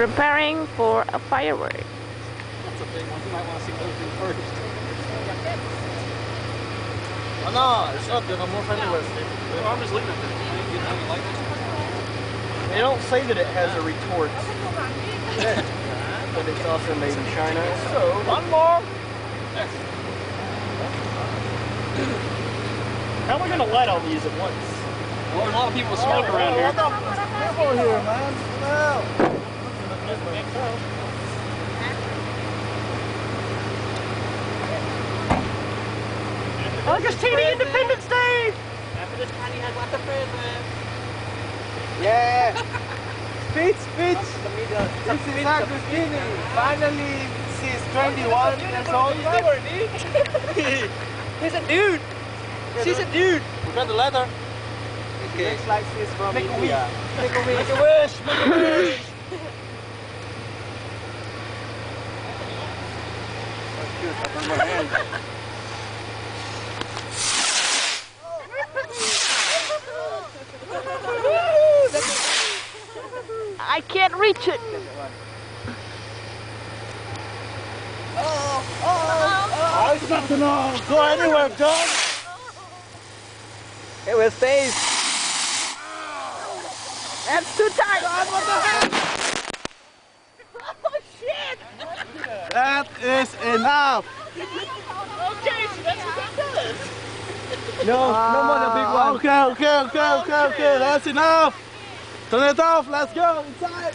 Preparing for a firework. That's a big one. You might want to see those things first. Oh, no, it's up there. I'm more friendly with it. I'm just leaving it there. They don't say that it has a retort, but it's also made in China. So, one more. How am I going to light all these at once? Well, there's a lot of people with smoke around here. Careful here, man. Well. Oh, look, it's teeny Independence Day! After this tiny has lots of friends, man. Yeah! Speech! This is Agustini. Finally, she's 21 years old. He's a dude. She's a dude. We got the letter. Okay. Looks like she's from India. Make a wish. Make a wish. Make a wish. That's cute. I burn my hand. I can't reach it. Oh, it's not gonna go anywhere, John. It will stay. That's too tight. God, what the heck? Oh shit! That is enough. Okay, so that's what that does. No more the big one. Okay. That's enough. Turn it off. Let's go inside.